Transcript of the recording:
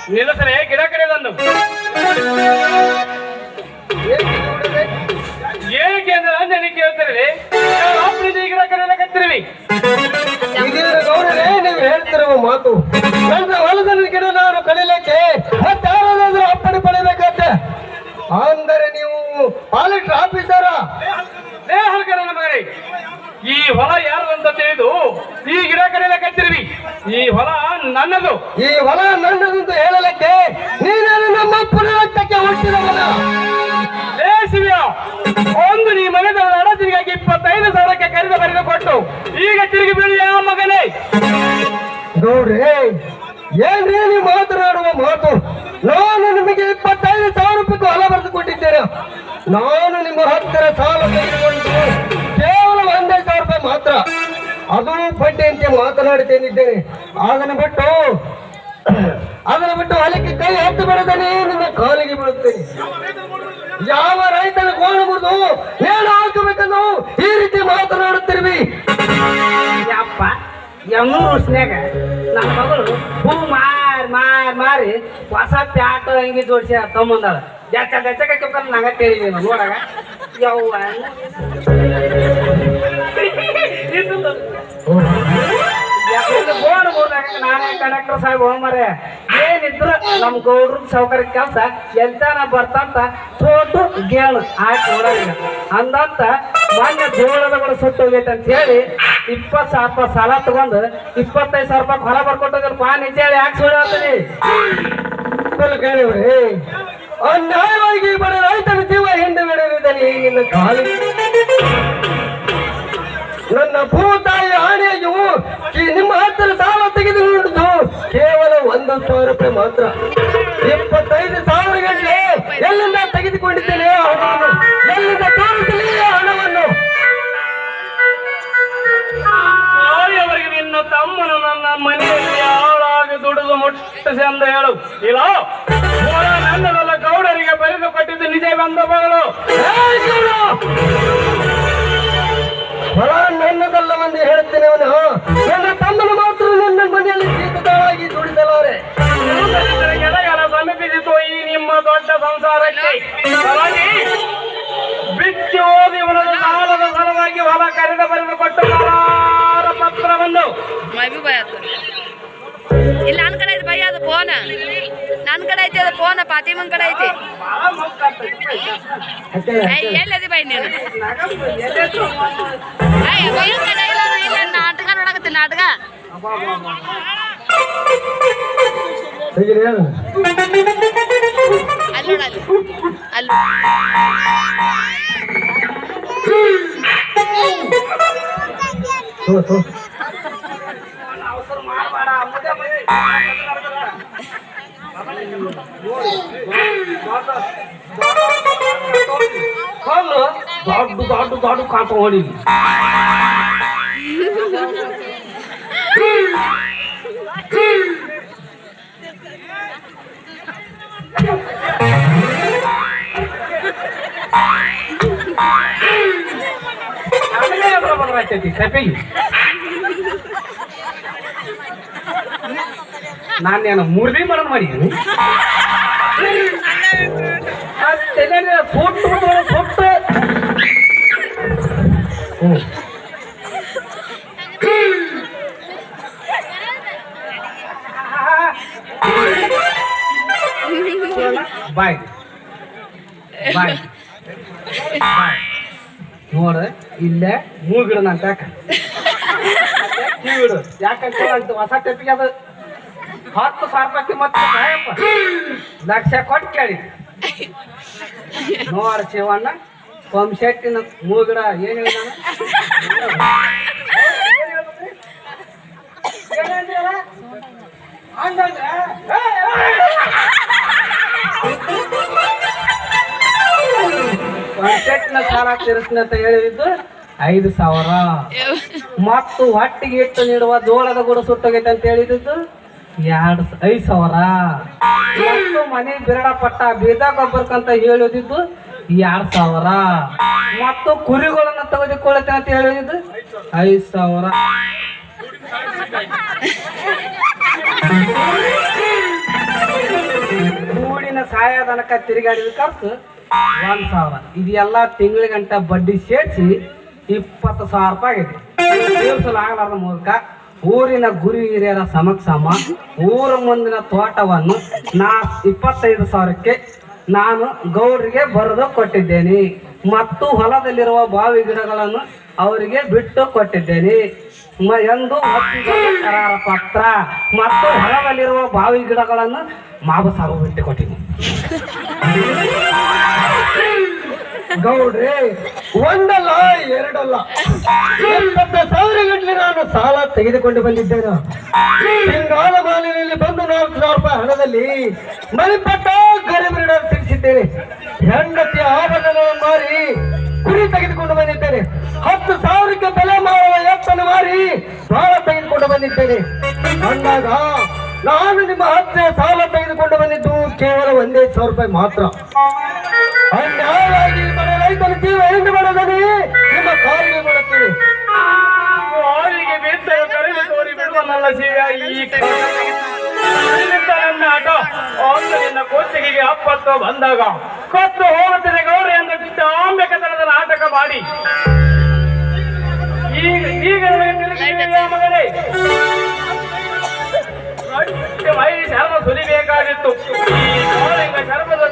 ನಿಲ್ಲಿಸಲೇ ಗಿಡ ಕಡೆಯದನ್ನು ಏನಕ್ಕೆ ಅಂದ್ರೆ ನನಗೆ ಕೇಳ್ತಿರಲಿ ಗಿಡ ಕಡೆಯಲ್ಲ ಕತ್ತಿರಲಿ ಗೌರವೇ ನೀವು ಹೇಳ್ತಿರುವ ಮಾತು ನನ್ನ ಹೊಲದಲ್ಲಿ ಗಿಡ ನಾನು ಕಡಿಲಿಕ್ಕೆ ಮತ್ತಾರಾದ್ರೂ ಅಪ್ಪಣೆ ಪಡಿಬೇಕಂತೆ ಅಂದರೆ ನೀವು ಪಾಲಿಟರ್ ಆಫೀಸರ ನನ್ನ ಮಗನೇ ಈ ಹೊಲ ಯಾರು ಅಂತ ತಿಳಿದು ಈ ಗಿಡ ಕಡೆಯಲ್ಲ ಕತ್ತಿರ್ವಿ ಈ ಹೊಲ ನನ್ನದು ಈ ಹೊಲ ನನ್ನದು ಅಂತ ಹೇಳಲಿಕ್ಕೆ ನೀನೇನು ನಮ್ಮ ಅಪ್ಪನ ರಕ್ತಕ್ಕೆ ಹುಟ್ಟಿದವನ ಶಿವ್ಯ ಒಂದು ನೀ ಮನೆದ ಅಡತಿಗಾಗಿ 25,000ಕ್ಕೆ ಬರೆದು ಕೊಟ್ಟು ಈಗ ತಿರುಗಿ ಬೀಳಿ ಯಾವ ಮಗನೇ ಗೌಡ್ರಿ ಏನ್ರಿ ನೀವು ಮಾತನಾಡುವ ಮಾತು ನಾನು ನಿಮಗೆ 25,000 ರೂಪಾಯಿ ಹೊಲ ಬರೆದು ಕೊಟ್ಟಿದ್ದೇನೆ ನಾನು ನಿಮ್ಮ ಹತ್ತಿರ ಸಾಲ ತೆಗೆದುಕೊಂಡು ಕೇವಲ 15,000 ರೂಪಾಯಿ ಮಾತ್ರ ಅದು ಬಡ್ಡಿ ಅಂತ ಮಾತನಾಡುತ್ತೇನಿದ್ದೇನೆ ಅದನ್ನು ಬಿಟ್ಟು ಹೊಲಕ್ಕೆ ಕೈ ಎತ್ತು ಬಿಡದೇನೆ ನಿಮ್ಮ ಕಾಲಿಗೆ ಬೀಳುತ್ತೇನೆ ಯಾವ ರೈತನ ಗೋಣ ಮುರಿದು ನೇಣು ಹಾಕಬೇಕನ್ನು ಈ ರೀತಿ ಮಾತನಾಡುತ್ತಿರ್ವಿ ಯಪ್ಪ ಎಮ್ಮೂರು ವರ್ಷನ್ಯಾಗ ನನ್ನ ಮಗಳು ಹೂ ಮಾರಿ ಹೊಸ ಪ್ಯಾಟ್ ಹಂಗೆ ಜೋಡಿಸಿ ತಗೊಂಬಂದಾಳ ಜಚ್ಚಕ್ಕೆ ನಂಗ ತಿಳಿದೀನಿ ನೋಡಾಗ ಯವ್ವ ಬೋರ್ಡ್ ಬೋರ್ದಾಗ ನಾನೇ ಕಂಡಕ್ಟರ್ ಸಾಹೇಬ್ ಹೋಮರೆ ಏನಿದ್ರು ನಮ್ ಗೌಡ್ರ ಸೌಕರ್ಯ ಕೆಲಸ ಎಂತಾನ ಬರ್ತಂತ ತೋಟು ಗೇಳು ಆಯ್ತು ನೋಡಿಲ್ಲ ಅಂದಂತ ಮೊನ್ನೆ ಜೋಳದ ಕೂಡ ಸುಟ್ಟು ಹೋಗೈತೆ ಅಂತ ಹೇಳಿ 20,000 ರೂಪಾಯಿ ಸಾಲ ತಗೊಂಡು 25,000 ರೂಪಾಯಿ ಹೊಲ ಬರ್ಕೊಟ್ಟೋಗಲ್ಪ ನಿಜ ಹೇಳಿ ಯಾಕೆ ಸುಳ್ಳು ಕೇಳಿವ್ರಿ ಅನ್ಯಾಯವಾಗಿ ಬಡ ರೈತನ ಜೀವ ಹಿಂದೆ ಬಿಡಲಿದ್ದಾನೆ ನಿನ್ನ ಕಾಲಿ ನನ್ನ ಭೂತಾಯಿ ಆಣೆಯು ನಿಮ್ಮ ಹತ್ತಿರ ಸಾಲ ತೆಗೆದುಕೊಂಡು ಕೇವಲ 1,000 ರೂಪಾಯಿ ಮಾತ್ರ 25,000 ಗಂಟೆ ಎಲ್ಲಿಂದ ತೆಗೆದುಕೊಂಡಿದ್ದೇನೆ ಹಣವನ್ನು ಎಲ್ಲಿಂದ ತೋರಿಸಲಿ ಹಣವನ್ನು ಅವರಿಗೆ ನಿನ್ನ ತಮ್ಮನು ನನ್ನ ಮನೆಯಲ್ಲಿ ಅವಳಾಗಿ ದುಡಿದು ಮುಟ್ಟಿಸಿ ಅಂತ ಹೇಳು ಇಲ್ಲ ನನ್ನದಲ್ಲ ಗೌಡರಿಗೆ ಬರೆದು ಕೊಟ್ಟಿದ್ದು ನಿಜ ಬಂದ ಮಗಳು ಹೊಲ ನನ್ನದಲ್ಲವೆಂದು ಹೇಳುತ್ತೇನೆ ಅವನು ನನ್ನ ತಮ್ಮನ ಮಾತ್ರ ನನ್ನ ಮನೆಯಲ್ಲಿ ಜೀವಿತವಾಗಿ ದುಡಿಸಲಾರೆ ಗೆಳೆಯರ ಸಮೀಪಿಸಿತು ಈ ನಿಮ್ಮ ದೊಡ್ಡ ಸಂಸಾರಕ್ಕೆ ಬಿಚ್ಚಿ ಓದಿ ಇವನದ ಸಾಲದ ಸಲುವಾಗಿ ಹೊಲ ಕರೆದು ಬರೆದು ಕೊಟ್ಟು ಪತ್ರವನ್ನು ಇಲ್ಲ ನನ್ನ ಕಡೆ ಐತಿ ಬೈ ಅದು ಫೋನ್ ನನ್ನ ಕಡೆ ಐತಿ ಅದು ಫೋನ್ ಫಾತಿಮನ್ ಕಡೆ ಐತಿ ಎಲ್ಲದಿ ಬೈ ನೀನು ಇಲ್ಲ ನಾಟಕ ನೋಡಕತ್ತೀನಿ ನಾಟಕ ಅಲ್ಲಿ ನೋಡಲ್ಲಿ ಅಲ್ಲಿ ದೊಡ್ಡ ಕಾಪ ಹೊಡಿ ನಾನೇನು ಮುರ್ದಿ ಮಾಡೋದು ಮಾಡಿದ್ದೀನಿ ಸುಟ್ಟು ಬಾಯ್ ಬಾಯ್ ನೋಡ ಇಲ್ಲೇ ಮೂಗಿಡು ನಾನು ಕಿವಿಡು ಯಾಕಂತ ಹೊಸ ಟೆಪ್ಪಿಗೆ ಅದು 10,000 ರೂಪಾಯಿ ಮತ್ತೆ ಲಕ್ಷ ಕೊಟ್ಟು ಕೇಳಿ ನೋಡ ಶಿವಣ್ಣ ಪಂಶೆಟ್ಟಿನ ಮೂಗಿಡ ಏನ್ ಹೇಳಿ ಪಂಶೆಟ್ಟಿನ ಸಾಲ ತೀರಿಸ್ತೀನಿ ಅಂತ ಹೇಳಿದ್ದು 5,000 ಮತ್ತು ಹೊಟ್ಟಿಗೆ ಇಟ್ಟು ನೀಡುವ ಜೋಳದ ಕೂಡ ಸುಟ್ಟೋಗೈತೆ ಅಂತ ಹೇಳಿದ್ದು 5,000 ಮತ್ತು ಮನೆ ಬಿರಡ ಪಟ್ಟ ಬೀಜ ಗೊಬ್ಬರಕ್ಕಂತ ಹೇಳಿದ್ದು 2,000 ಮತ್ತು ಕುರಿಗಳನ್ನ ತೆಗೆದುಕೊಳ್ಳುತ್ತೆ ಅಂತ ಹೇಳಿದ್ದು 5,000. ಕೂಡಿನ ಸಹಾಯಧನಕ ತಿರುಗಾಡಿದ ಖರ್ಚು 1,000. ಇದೆಲ್ಲ ತಿಂಗಳಿಗಂಟ ಬಡ್ಡಿ ಸೇರಿಸಿ 20,000 ರೂಪಾಯಿ ಆಗೈತಿ. ತೀರ್ಸಲಾಗಲಾರದ ಮೂಲಕ ಊರಿನ ಗುರು ಹಿರಿಯರ ಸಮಕ್ಷಮ ಊರ ಮುಂದಿನ ತೋಟವನ್ನು 25,000ಕ್ಕೆ ನಾನು ಗೌಡ್ರಿಗೆ ಬರೆದು ಕೊಟ್ಟಿದ್ದೇನೆ ಮತ್ತು ಹೊಲದಲ್ಲಿರುವ ಬಾವಿ ಗಿಡಗಳನ್ನು ಅವರಿಗೆ ಬಿಟ್ಟು ಕೊಟ್ಟಿದ್ದೇನೆ ಎಂದು ಒಪ್ಪಿಗೆಯ ಕರಾರ ಪತ್ರ ಮತ್ತು ಹೊಲದಲ್ಲಿರುವ ಬಾವಿ ಗಿಡಗಳನ್ನು ಮಾಬ ಸಾಬು ಬಿಟ್ಟು ಕೊಟ್ಟಿದ್ದೀನಿ. ಗೌಡ್ರೆ, ಒಂದಲ್ಲ ಎರಡಲ್ಲ 20,000 ಗಟ್ಟಲೆ ನಾನು ಸಾಲ ತೆಗೆದುಕೊಂಡು ಬಂದಿದ್ದೇನೆ. ಸಿಂಗಾಲ ಮಾಲಿನಲ್ಲಿ ಬಂದು 4,000 ರೂಪಾಯಿ ಹಣದಲ್ಲಿ ಮರಿಪಟ್ಟ ಗರಿಬಿಡ ತಿಳಿಸಿದ್ದೇನೆ. ಹೆಂಡತಿಯ ಆಭರಣಗಳನ್ನು ಮಾರಿ ಕುರಿ ತೆಗೆದುಕೊಂಡು ಬಂದಿದ್ದೇನೆ. 10,000ಕ್ಕೆ ಬೆಲೆ ಮಾಡುವ ಎತ್ತನ್ನು ಮಾರಿ ಸಾಲ ತೆಗೆದುಕೊಂಡು ಬಂದಿದ್ದೇನೆ. ಅಂದಾಗ ನಾನು ನಿಮ್ಮ ಹತ್ತಿರ ಸಾಲ ತೆಗೆದುಕೊಂಡು ಬಂದಿದ್ದು ಕೇವಲ 1,000 ರೂಪಾಯಿ ಮಾತ್ರ. ಅನ್ಯಾಯವಾಗಿ ಬಡ ರೈತನ ಜೀವ ಎಂದು ಬಡದನೆ ನಿಮ್ಮ ಕಾಲಿಗೆ ಮಾಡುತ್ತೀರಿ. ಅವರಿಗೆ ಬಿದ್ದರೆ ಕರೆದು ತೋರಿ ಬಿಡುವನಲ್ಲ ಶಿವ. ಈ ನನ್ನ ಆಟ ಒಂದು ನಿನ್ನ ಕೋಚಿಗೆಗೆ ಅಪ್ಪತ್ತು ಬಂದಾಗ ಕೊತ್ತು ಹೋಗುತ್ತದೆ ಗೌರಿ ಎಂದು ಚಾಂಬೆಕತನದ ನಾಟಕ ಮಾಡಿ ಈಗ ಮಗನೇ ಮೈ ಶರ್ಮ ಸುಲಿಬೇಕಾಗಿತ್ತು. ಈ ಶರ್ಮದ